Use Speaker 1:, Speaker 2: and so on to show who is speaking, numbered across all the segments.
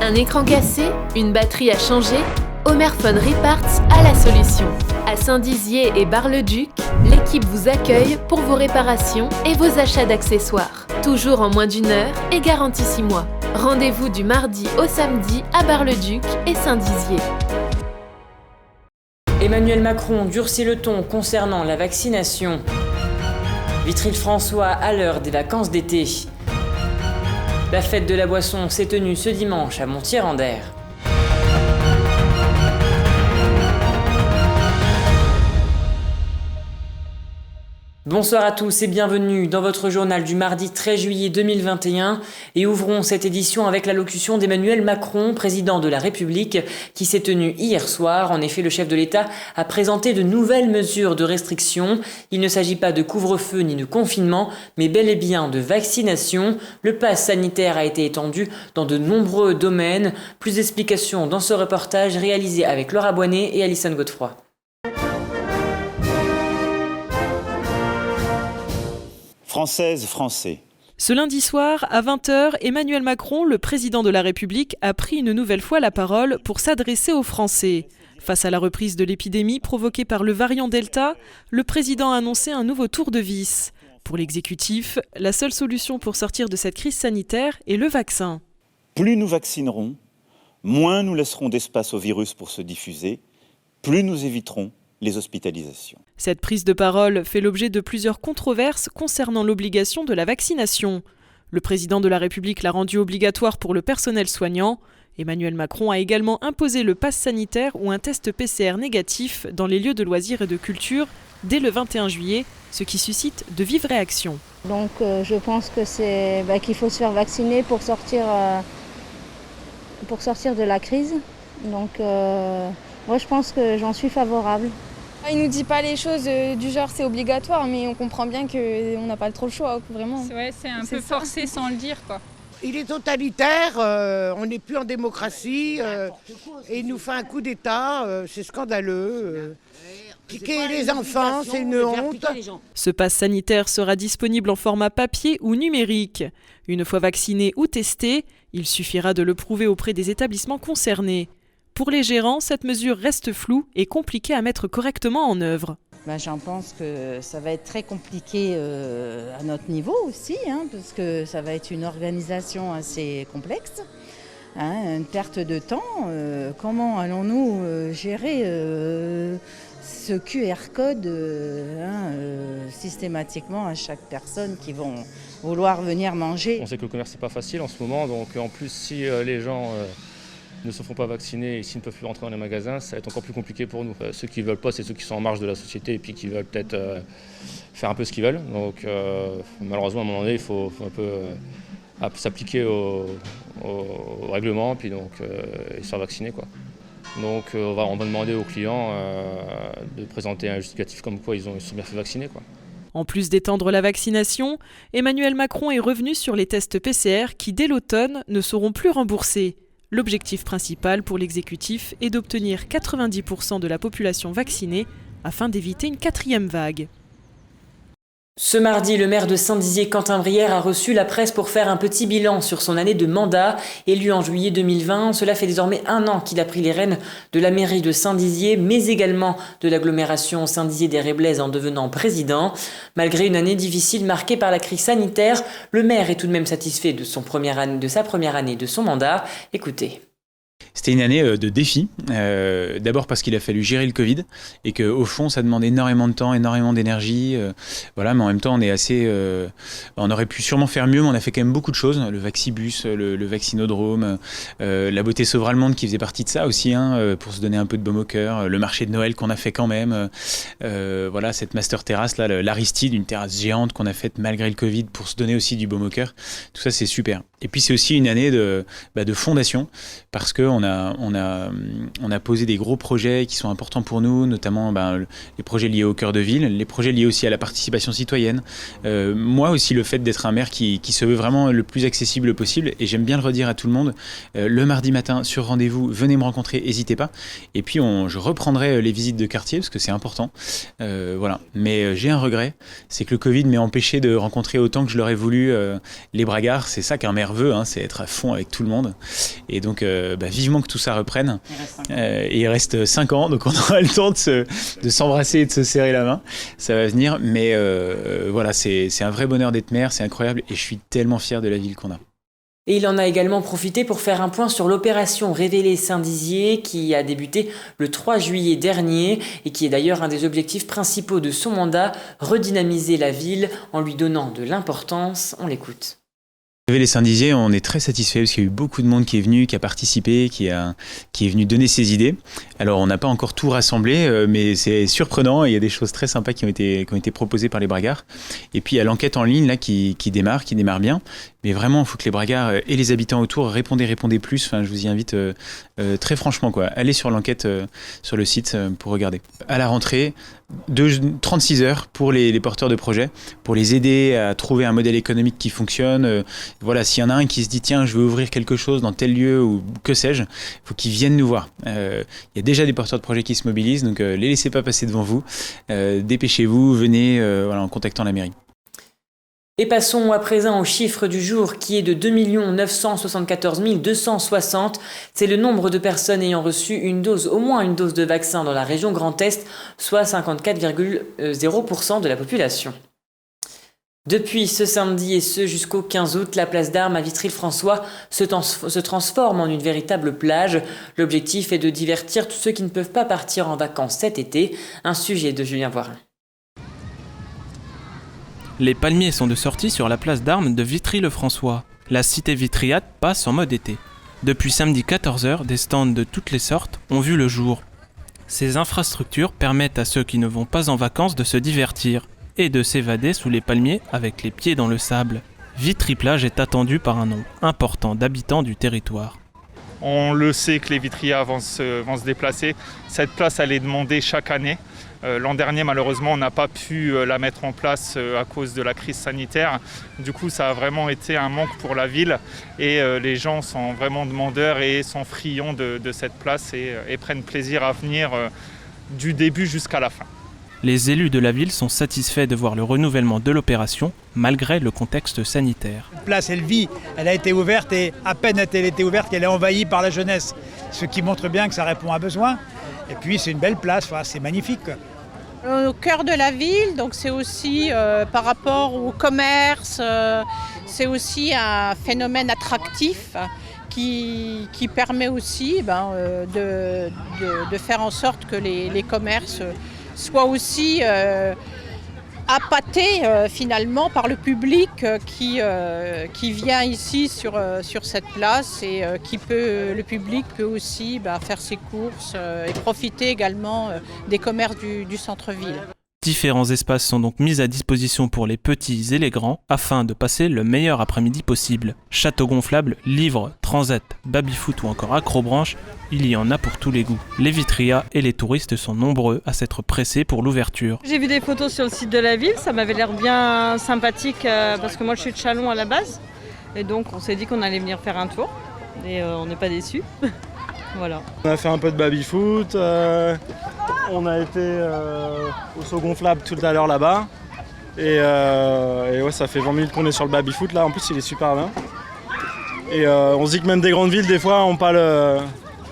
Speaker 1: Un écran cassé? Une batterie à changer? Omerphone Reparts a la solution. À Saint-Dizier et Bar-le-Duc, l'équipe vous accueille pour vos réparations et vos achats d'accessoires. Toujours en moins d'1 heure et garantie 6 mois. Rendez-vous du mardi au samedi à Bar-le-Duc et Saint-Dizier.
Speaker 2: Emmanuel Macron durcit le ton concernant la vaccination. Vitry-le-François à l'heure des vacances d'été. La fête de la boisson s'est tenue ce dimanche à Montier-en-Der. Bonsoir à tous et bienvenue dans votre journal du mardi 13 juillet 2021 et ouvrons cette édition avec l'allocution d'Emmanuel Macron, président de la République, qui s'est tenue hier soir. En effet, le chef de l'État a présenté de nouvelles mesures de restriction. Il ne s'agit pas de couvre-feu ni de confinement, mais bel et bien de vaccination. Le pass sanitaire a été étendu dans de nombreux domaines. Plus d'explications dans ce reportage réalisé avec Laura Boinet et Alison Godefroy.
Speaker 3: Françaises, Français.
Speaker 4: Ce lundi soir, à 20h, Emmanuel Macron, le président de la République, a pris une nouvelle fois la parole pour s'adresser aux Français. Face à la reprise de l'épidémie provoquée par le variant Delta, le président a annoncé un nouveau tour de vis. Pour l'exécutif, la seule solution pour sortir de cette crise sanitaire est le vaccin.
Speaker 3: Plus nous vaccinerons, moins nous laisserons d'espace au virus pour se diffuser, plus nous éviterons les hospitalisations.
Speaker 4: Cette prise de parole fait l'objet de plusieurs controverses concernant l'obligation de la vaccination. Le président de la République l'a rendu obligatoire pour le personnel soignant. Emmanuel Macron a également imposé le pass sanitaire ou un test PCR négatif dans les lieux de loisirs et de culture dès le 21 juillet, ce qui suscite de vives réactions.
Speaker 5: Donc je pense que qu'il faut se faire vacciner pour sortir de la crise. Donc moi je pense que j'en suis favorable.
Speaker 6: Il nous dit pas les choses du genre c'est obligatoire, mais on comprend bien qu'on n'a pas trop le choix, vraiment.
Speaker 7: C'est un peu forcé sans le dire, quoi.
Speaker 8: Il est totalitaire, on n'est plus en démocratie, et il nous fait un coup d'État, c'est scandaleux. Piquer les enfants, c'est une honte.
Speaker 4: Ce pass sanitaire sera disponible en format papier ou numérique. Une fois vacciné ou testé, il suffira de le prouver auprès des établissements concernés. Pour les gérants, cette mesure reste floue et compliquée à mettre correctement en œuvre.
Speaker 9: J'en pense que ça va être très compliqué à notre niveau aussi, parce que ça va être une organisation assez complexe, une perte de temps. Comment allons-nous gérer ce QR code systématiquement à chaque personne qui vont vouloir venir manger?
Speaker 10: On sait que le commerce n'est pas facile en ce moment, donc en plus si les gens ne se font pas vacciner et s'ils ne peuvent plus rentrer dans les magasins, ça va être encore plus compliqué pour nous. Ceux qui ne veulent pas, c'est ceux qui sont en marge de la société et puis qui veulent peut-être faire un peu ce qu'ils veulent. Donc malheureusement, à un moment donné, il faut un peu s'appliquer au règlement puis et se faire vacciner, quoi. Donc on va demander aux clients de présenter un justificatif comme quoi ils se sont bien fait vacciner, quoi.
Speaker 4: En plus d'étendre la vaccination, Emmanuel Macron est revenu sur les tests PCR qui, dès l'automne, ne seront plus remboursés. L'objectif principal pour l'exécutif est d'obtenir 90% de la population vaccinée afin d'éviter une 4e vague.
Speaker 2: Ce mardi, le maire de Saint-Dizier, Quentin Brière, a reçu la presse pour faire un petit bilan sur son année de mandat. Élu en juillet 2020, cela fait désormais 1 an qu'il a pris les rênes de la mairie de Saint-Dizier, mais également de l'agglomération Saint-Dizier-des-Réblaises en devenant président. Malgré une année difficile marquée par la crise sanitaire, le maire est tout de même satisfait de sa première année de son mandat. Écoutez.
Speaker 11: C'était une année de défis, d'abord parce qu'il a fallu gérer le Covid et qu'au fond ça demande énormément de temps, énormément d'énergie, mais en même temps on aurait pu sûrement faire mieux, mais on a fait quand même beaucoup de choses, le Vaccibus, le vaccinodrome, la beauté sauvera le monde qui faisait partie de ça aussi, pour se donner un peu de baume au cœur, le marché de Noël qu'on a fait quand même, cette master terrasse là, l'Aristide, une terrasse géante qu'on a faite malgré le Covid pour se donner aussi du baume au cœur, tout ça c'est super. Et puis c'est aussi une année de fondation parce qu'on a posé des gros projets qui sont importants pour nous, notamment les projets liés au cœur de ville, les projets liés aussi à la participation citoyenne. Moi aussi, le fait d'être un maire qui se veut vraiment le plus accessible possible, et j'aime bien le redire à tout le monde, le mardi matin sur rendez-vous, venez me rencontrer, n'hésitez pas. Et puis je reprendrai les visites de quartier parce que c'est important. Mais j'ai un regret, c'est que le Covid m'ait empêché de rencontrer autant que je l'aurais voulu les bragards. C'est ça qu'un maire veut, c'est être à fond avec tout le monde. Et donc, vivement que tout ça reprenne. Et il reste 5 ans, donc on aura le temps de s'embrasser et de se serrer la main. Ça va venir, mais voilà, c'est un vrai bonheur d'être maire, c'est incroyable et je suis tellement fier de la ville qu'on a.
Speaker 2: Et il en a également profité pour faire un point sur l'opération Révéler Saint-Dizier qui a débuté le 3 juillet dernier et qui est d'ailleurs un des objectifs principaux de son mandat, redynamiser la ville en lui donnant de l'importance. On l'écoute.
Speaker 11: Les Saint-Dizier, on est très satisfait parce qu'il y a eu beaucoup de monde qui est venu, qui a participé, qui est venu donner ses idées. Alors on n'a pas encore tout rassemblé, mais c'est surprenant. Il y a des choses très sympas qui ont été proposées par les Bragards. Et puis il y a l'enquête en ligne là qui démarre bien. Mais vraiment, il faut que les Bragards et les habitants autour répondez plus. Enfin, je vous y invite très franchement, quoi. Allez sur l'enquête sur le site pour regarder. À la rentrée, 36 heures pour les porteurs de projets, pour les aider à trouver un modèle économique qui fonctionne. Voilà, s'il y en a un qui se dit tiens, je veux ouvrir quelque chose dans tel lieu ou que sais-je, il faut qu'ils viennent nous voir. Il y a déjà des porteurs de projets qui se mobilisent, donc les laissez pas passer devant vous. Dépêchez-vous, venez en contactant la mairie.
Speaker 2: Et passons à présent au chiffre du jour qui est de 2 974 260. C'est le nombre de personnes ayant reçu au moins une dose de vaccin dans la région Grand Est, soit 54,0% de la population. Depuis ce samedi et ce jusqu'au 15 août, la place d'Armes à Vitry-le-François se transforme en une véritable plage. L'objectif est de divertir tous ceux qui ne peuvent pas partir en vacances cet été. Un sujet de Julien Voirin.
Speaker 12: Les palmiers sont de sortie sur la place d'Armes de Vitry-le-François. La cité vitriate passe en mode été. Depuis samedi 14h, des stands de toutes les sortes ont vu le jour. Ces infrastructures permettent à ceux qui ne vont pas en vacances de se divertir et de s'évader sous les palmiers avec les pieds dans le sable. Vitry-Plage est attendue par un nombre important d'habitants du territoire.
Speaker 13: On le sait que les Vitriats vont se déplacer. Cette place, elle est demandée chaque année. L'an dernier, malheureusement, on n'a pas pu la mettre en place à cause de la crise sanitaire. Du coup, ça a vraiment été un manque pour la ville et les gens sont vraiment demandeurs et sont friands de cette place et prennent plaisir à venir du début jusqu'à la fin.
Speaker 12: Les élus de la ville sont satisfaits de voir le renouvellement de l'opération, malgré le contexte sanitaire.
Speaker 14: La place, elle vit, elle a été ouverte et à peine a-t-elle été ouverte qu'elle est envahie par la jeunesse. Ce qui montre bien que ça répond à un besoin. Et puis c'est une belle place, c'est magnifique.
Speaker 15: Au cœur de la ville, donc c'est aussi par rapport au commerce, c'est aussi un phénomène attractif qui permet aussi de faire en sorte que les commerces soient aussi appâtés finalement par le public qui vient ici sur cette place et le public peut aussi faire ses courses et profiter également des commerces du centre-ville.
Speaker 12: Différents espaces sont donc mis à disposition pour les petits et les grands afin de passer le meilleur après-midi possible. Château gonflable, livres, transat, baby-foot ou encore accrobranche, il y en a pour tous les goûts. Les Vitriats et les touristes sont nombreux à s'être pressés pour l'ouverture.
Speaker 16: J'ai vu des photos sur le site de la ville, ça m'avait l'air bien sympathique parce que moi je suis de Châlons à la base. Et donc on s'est dit qu'on allait venir faire un tour et on n'est pas déçus. Voilà.
Speaker 17: On a fait un peu de baby-foot, on a été au saut gonflable tout à l'heure là-bas. Et ouais, ça fait 20 minutes qu'on est sur le baby-foot là, en plus il est super bien. Et on se dit que même des grandes villes, des fois, n'ont pas le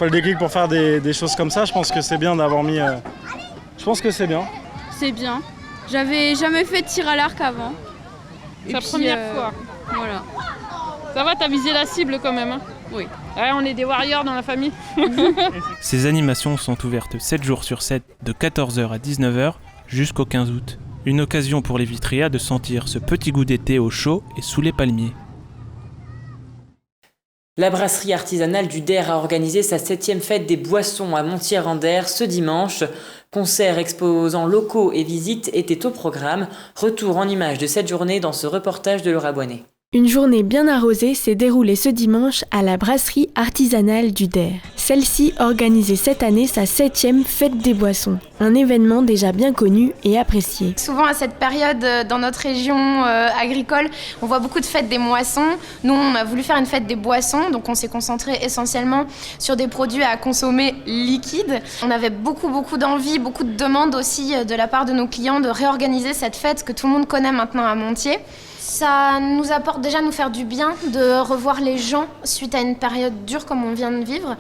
Speaker 17: déclic pour faire des choses comme ça. Je pense que c'est bien d'avoir mis... Je pense que c'est bien.
Speaker 18: C'est bien. J'avais jamais fait de tir à l'arc avant.
Speaker 7: C'est la première fois.
Speaker 18: Voilà.
Speaker 7: Ça va, t'as visé la cible quand même, hein?
Speaker 18: Oui.
Speaker 7: Ouais, on est des warriors dans la famille.
Speaker 12: Ces animations sont ouvertes 7 jours sur 7, de 14h à 19h jusqu'au 15 août. Une occasion pour les Vitriats de sentir ce petit goût d'été au chaud et sous les palmiers.
Speaker 2: La brasserie artisanale du Der a organisé sa 7e fête des boissons à Montier-en-Der ce dimanche. Concerts, exposants locaux et visites étaient au programme. Retour en images de cette journée dans ce reportage de Laura Boinet.
Speaker 19: Une journée bien arrosée s'est déroulée ce dimanche à la brasserie artisanale du Der. Celle-ci organisait cette année sa 7e fête des boissons, un événement déjà bien connu et apprécié.
Speaker 20: Souvent à cette période dans notre région agricole, on voit beaucoup de fêtes des moissons. Nous, on a voulu faire une fête des boissons, donc on s'est concentré essentiellement sur des produits à consommer liquides. On avait beaucoup d'envie, beaucoup de demandes aussi de la part de nos clients de réorganiser cette fête que tout le monde connaît maintenant à Montier. Ça nous apporte déjà nous faire du bien de revoir les gens suite à une période dure comme on vient de vivre.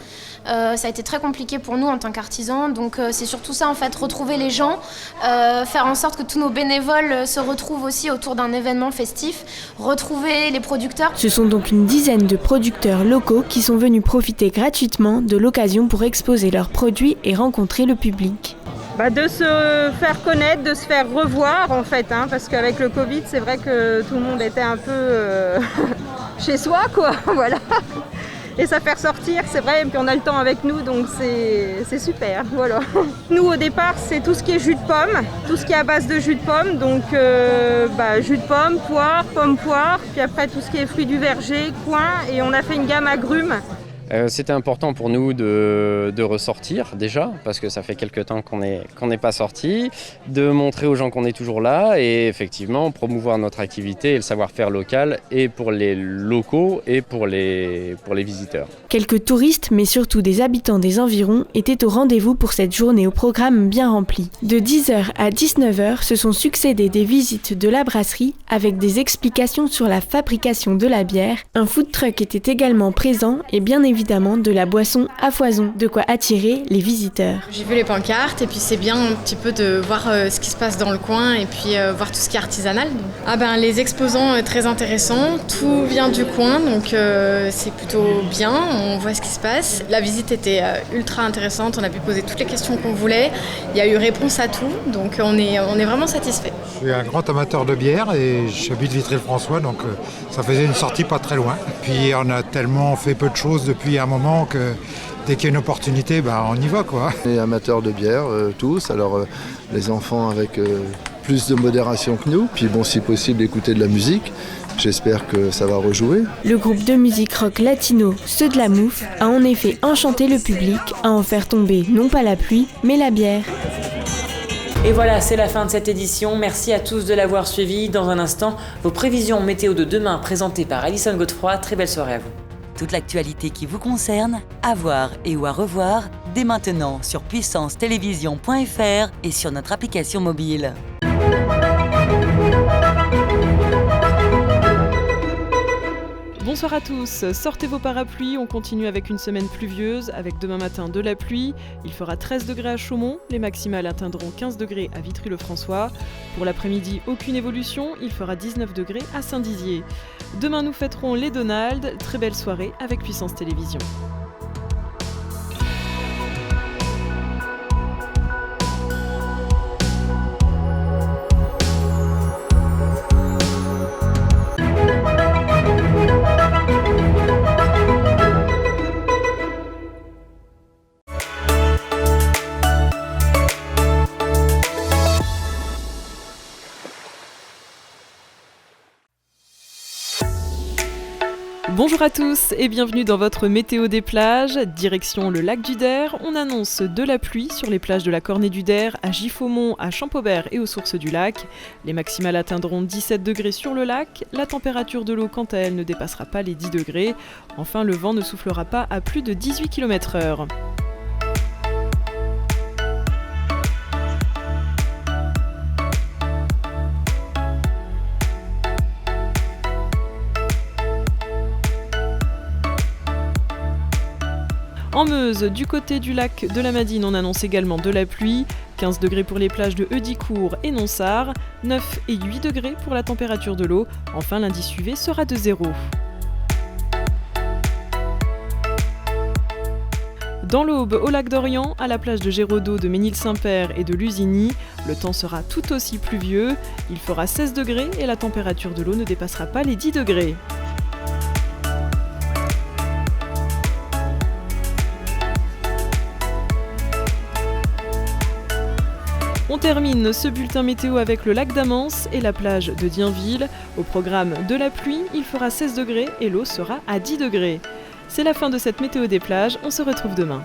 Speaker 20: Ça a été très compliqué pour nous en tant qu'artisans, donc c'est surtout ça en fait, retrouver les gens, faire en sorte que tous nos bénévoles se retrouvent aussi autour d'un événement festif, retrouver les producteurs.
Speaker 19: Ce sont donc une dizaine de producteurs locaux qui sont venus profiter gratuitement de l'occasion pour exposer leurs produits et rencontrer le public.
Speaker 16: De se faire connaître, de se faire revoir en fait, parce qu'avec le Covid, c'est vrai que tout le monde était un peu chez soi, quoi, voilà. Et ça fait ressortir, c'est vrai, et puis on a le temps avec nous, donc c'est super, voilà. Nous, au départ, c'est tout ce qui est jus de pomme, tout ce qui est à base de jus de pomme, donc jus de pomme, poire, puis après tout ce qui est fruits du verger, coin, et on a fait une gamme agrumes.
Speaker 21: C'était important pour nous de ressortir déjà, parce que ça fait quelques temps qu'on n'est pas sorti, de montrer aux gens qu'on est toujours là et effectivement promouvoir notre activité et le savoir-faire local et pour les locaux et pour les visiteurs.
Speaker 19: Quelques touristes, mais surtout des habitants des environs, étaient au rendez-vous pour cette journée au programme bien rempli. De 10h à 19h se sont succédés des visites de la brasserie avec des explications sur la fabrication de la bière. Un food truck était également présent et bien évidemment de la boisson à foison, de quoi attirer les visiteurs.
Speaker 22: J'ai vu les pancartes et puis c'est bien un petit peu de voir ce qui se passe dans le coin et puis voir tout ce qui est artisanal. Les exposants très intéressants, tout vient du coin donc c'est plutôt bien, on voit ce qui se passe. La visite était ultra intéressante, on a pu poser toutes les questions qu'on voulait, il y a eu réponse à tout donc on est vraiment satisfait.
Speaker 23: Je suis un grand amateur de bière et j'habite Vitry-le-François donc ça faisait une sortie pas très loin. Puis on a tellement fait peu de choses depuis un moment que dès qu'il y a une opportunité, on y va quoi.
Speaker 24: On est amateurs de bière tous, alors les enfants avec plus de modération que nous, puis si possible écouter de la musique. J'espère que ça va rejouer.
Speaker 19: Le groupe de musique rock latino, Ceux de la Mouffe, a en effet enchanté le public à en faire tomber non pas la pluie, mais la bière.
Speaker 2: Et voilà, c'est la fin de cette édition. Merci à tous de l'avoir suivi. Dans un instant, vos prévisions météo de demain présentées par Alison Godefroy. Très belle soirée à vous.
Speaker 25: Toute l'actualité qui vous concerne, à voir et ou à revoir, dès maintenant sur puissancetélévision.fr et sur notre application mobile.
Speaker 4: Bonsoir à tous, sortez vos parapluies, on continue avec une semaine pluvieuse, avec demain matin de la pluie. Il fera 13 degrés à Chaumont, les maximales atteindront 15 degrés à Vitry-le-François. Pour l'après-midi, aucune évolution, il fera 19 degrés à Saint-Dizier. Demain, nous fêterons les Donald, très belle soirée avec Puissance Télévision. Bonjour à tous et bienvenue dans votre météo des plages. Direction le lac du Der, on annonce de la pluie sur les plages de la Cornée du Der, à Giffaumont, à Champaubert et aux sources du lac. Les maximales atteindront 17 degrés sur le lac. La température de l'eau, quant à elle, ne dépassera pas les 10 degrés. Enfin, le vent ne soufflera pas à plus de 18 km/h. En Meuse, du côté du lac de la Madine, on annonce également de la pluie. 15 degrés pour les plages de Heudicourt et Nonsard, 9 et 8 degrés pour la température de l'eau. Enfin, l'indice UV sera de 0. Dans l'Aube, au lac d'Orient, à la plage de Géraudot, de Ménil-Saint-Père et de Lusigny, le temps sera tout aussi pluvieux. Il fera 16 degrés et la température de l'eau ne dépassera pas les 10 degrés. On termine ce bulletin météo avec le lac d'Amance et la plage de Dienville. Au programme de la pluie, il fera 16 degrés et l'eau sera à 10 degrés. C'est la fin de cette météo des plages, on se retrouve demain.